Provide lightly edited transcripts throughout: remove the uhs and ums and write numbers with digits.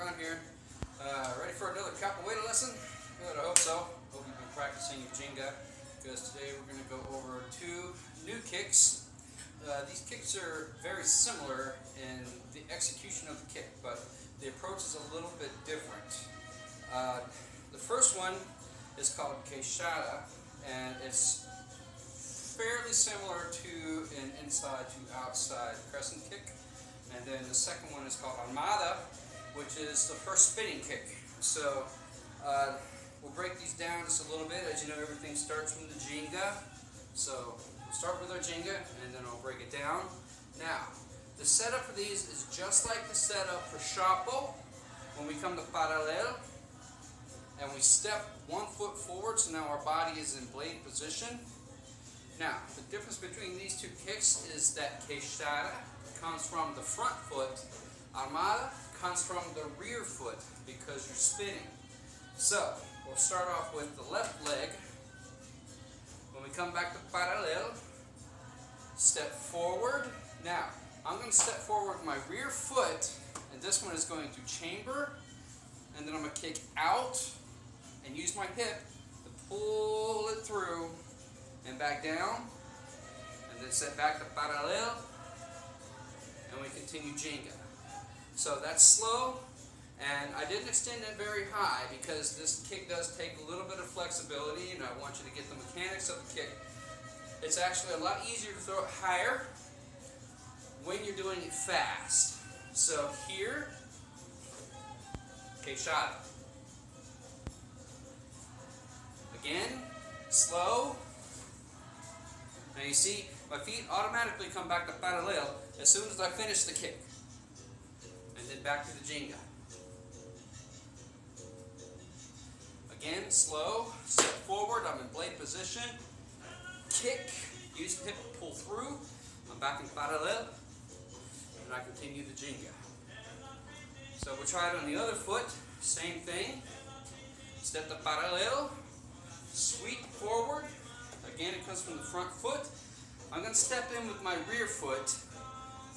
on here. Ready for another Capoeira lesson? Good, I hope so. Hope you've been practicing your Jinga, because today we're going to go over 2 new kicks. These kicks are very similar in the execution of the kick, but the approach is a little bit different. The first one is called Capoeira, and it's fairly similar to an inside to outside crescent kick. And then the second one is called Armada, which is the first spinning kick. So we'll break these down just a little bit. As you know, everything starts from the Jinga. So we'll start with our Jinga, and then I'll break it down. Now, the setup for these is just like the setup for Chapo. When we come to Parallel, and we step 1 foot forward, so now our body is in blade position. Now, the difference between these 2 kicks is that Capoeira comes from the front foot, Armada comes from the rear foot because you're spinning. So, we'll start off with the left leg. When we come back to Parallel, step forward. Now, I'm going to step forward with my rear foot, and this one is going to chamber, and then I'm going to kick out and use my hip to pull it through and back down, and then set back to Parallel, and we continue Jinga. So that's slow, and I didn't extend it very high because this kick does take a little bit of flexibility, and I want you to get the mechanics of the kick. It's actually a lot easier to throw it higher when you're doing it fast. So here, Capoeira. Again, slow. Now you see, my feet automatically come back to Parallel as soon as I finish the kick. And then back to the Jinga. Again, slow, step forward, I'm in blade position. Kick, use the hip to pull through. I'm back in Parallel. And I continue the Jinga. So we'll try it on the other foot, same thing. Step to Parallel, sweep forward. Again, it comes from the front foot. I'm going to step in with my rear foot,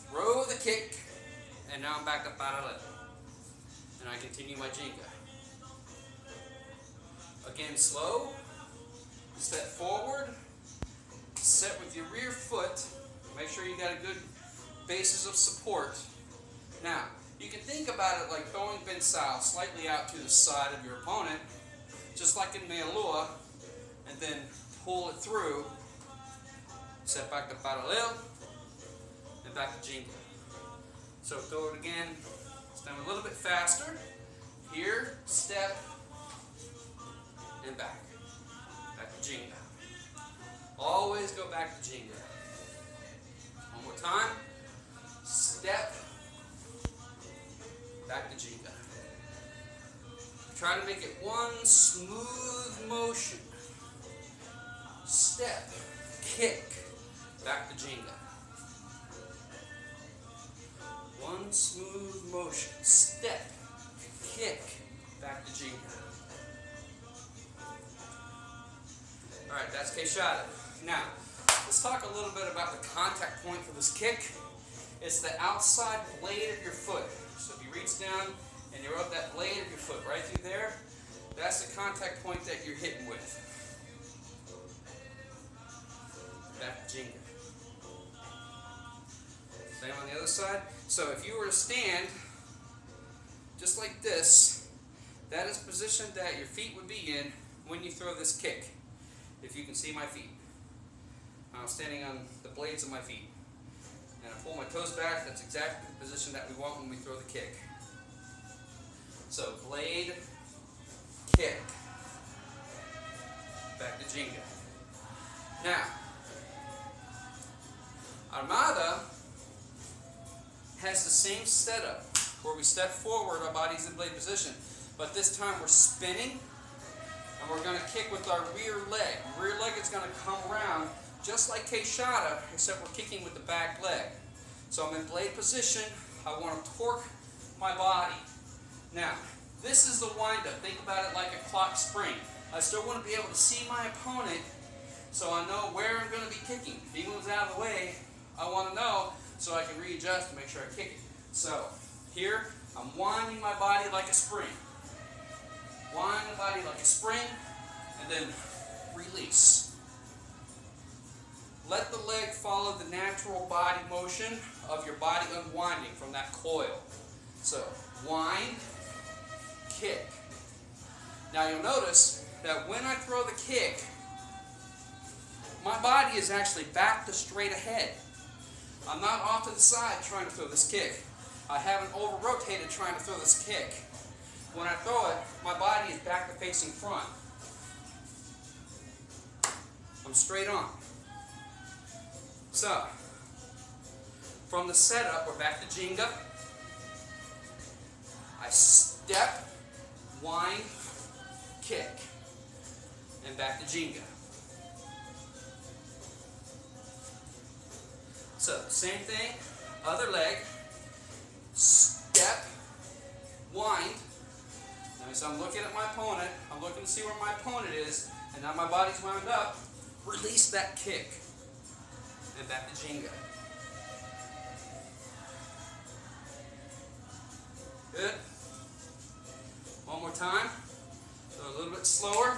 throw the kick, and now I'm back to Parallel. And I continue my Jinga. Again, slow. Step forward. Set with your rear foot. Make sure you got a good basis of support. Now, you can think about it like throwing Bensal slightly out to the side of your opponent, just like in Mealua, and then pull it through, set back to Parallel, and back to Jinga. So throw it again, it's done a little bit faster. Here, step, and back. Back to Jinga. Always go back to Jinga. One more time. Step, back to Jinga. Try to make it one smooth motion. Step, kick, back to Jinga. One smooth motion. Step, kick, back to Jinga. Alright, that's Capoeira. Now, let's talk a little bit about the contact point for this kick. It's the outside blade of your foot. So if you reach down and you rub that blade of your foot right through there, that's the contact point that you're hitting with. Back to Jinga. Same on the other side. So if you were to stand just like this, that is the position that your feet would be in when you throw this kick. If you can see my feet. I'm standing on the blades of my feet. And I pull my toes back. That's exactly the position that we want when we throw the kick. So blade, kick. Back to Jinga. Now, Armada has the same setup where we step forward, our body's in blade position, but this time we're spinning and we're going to kick with our rear leg. The rear leg is going to come around just like Capoeira, except we're kicking with the back leg. So I'm in blade position, I want to torque my body. Now, this is the wind-up. Think about it like a clock spring. I still want to be able to see my opponent so I know where I'm going to be kicking. If he moves out of the way, I want to know so I can readjust to make sure I kick it. So, Here, I'm winding my body like a spring. Wind the body like a spring, and then release. Let the leg follow the natural body motion of your body unwinding from that coil. So, wind, kick. Now you'll notice that when I throw the kick, my body is actually back to straight ahead. I'm not off to the side trying to throw this kick. I haven't over-rotated trying to throw this kick. When I throw it, my body is back to facing front. I'm straight on. So, from the setup, we're back to Jenga. I step, wind, kick, and back to Jenga. So, same thing, other leg, step, wind. Now, so I'm looking at my opponent, I'm looking to see where my opponent is, and now my body's wound up. Release that kick, and back to Jenga. Good. One more time. So a little bit slower.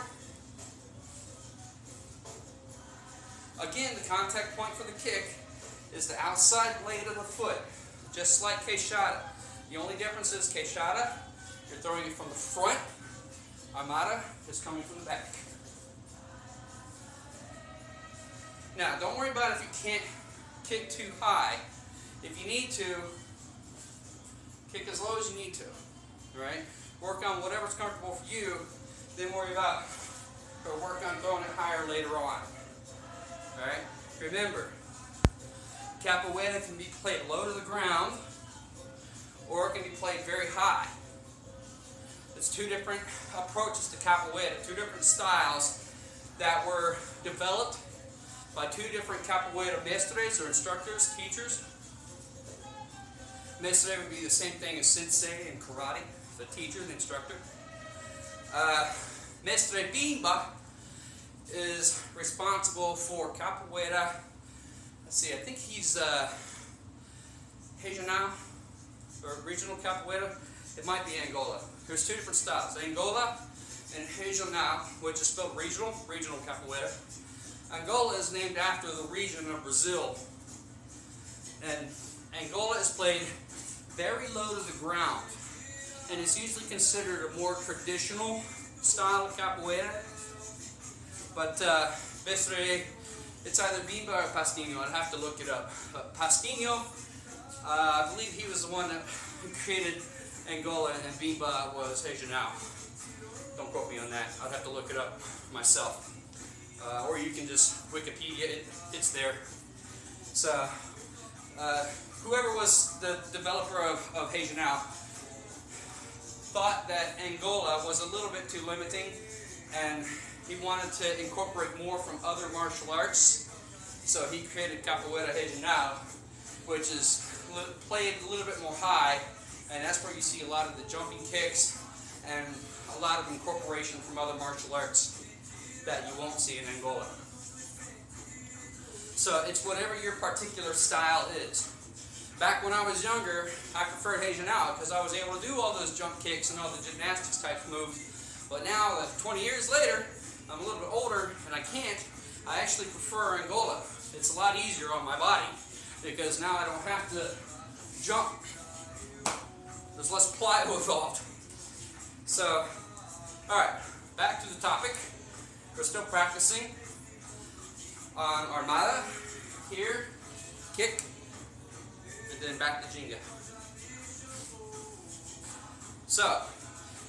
Again, the contact point for the kick is the outside blade of the foot, just like Keishada. The only difference is Keishada, you're throwing it from the front. Armada is coming from the back. Now, don't worry about if you can't kick too high. If you need to, kick as low as you need to. Right? Work on whatever's comfortable for you, then worry about, or work on throwing it higher later on. Alright? Remember, Capoeira can be played low to the ground, or it can be played very high. There's two different approaches to Capoeira, two different styles that were developed by two different Capoeira mestres or instructors, teachers. Mestre would be the same thing as Sensei in karate, the teacher, the instructor. Mestre Bimba is responsible for Capoeira. Let's see, I think he's regional or regional Capoeira. It might be Angola. There's two different styles, Angola and regional, which is spelled regional Capoeira. Angola is named after the region of Brazil. And Angola is played very low to the ground. And it's usually considered a more traditional style of Capoeira. But Mestre, it's either Bimba or Pastinho. I'd have to look it up. But Pastinho, I believe he was the one that created Angola, and Bimba was regional. Don't quote me on that. I'd have to look it up myself. Or you can just Wikipedia it. It's there. So, whoever was the developer of regional thought that Angola was a little bit too limiting, and he wanted to incorporate more from other martial arts. So he created Capoeira regional, which is played a little bit more high, and that's where you see a lot of the jumping kicks and a lot of incorporation from other martial arts that you won't see in Angola. So it's whatever your particular style is. Back when I was younger, I preferred regional because I was able to do all those jump kicks and all the gymnastics type moves. But now, 20 years later, I'm a little bit older and I can't. I actually prefer Angola. It's a lot easier on my body because now I don't have to jump. There's less plyo involved. So, alright, back to the topic. We're still practicing on Armada, here, kick, and then back to Jenga. So,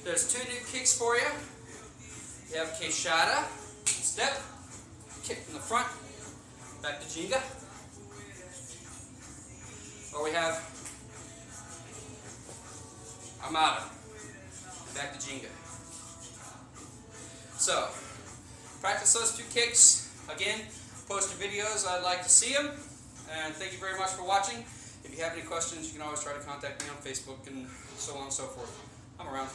there's two new kicks for you. You have Keishada, step, kick from the front, back to Jenga. Or we have Armada, back to Jenga. So, practice those two kicks. Again, post your videos. I'd like to see them. And thank you very much for watching. If you have any questions, you can always try to contact me on Facebook and so on and so forth. I'm around.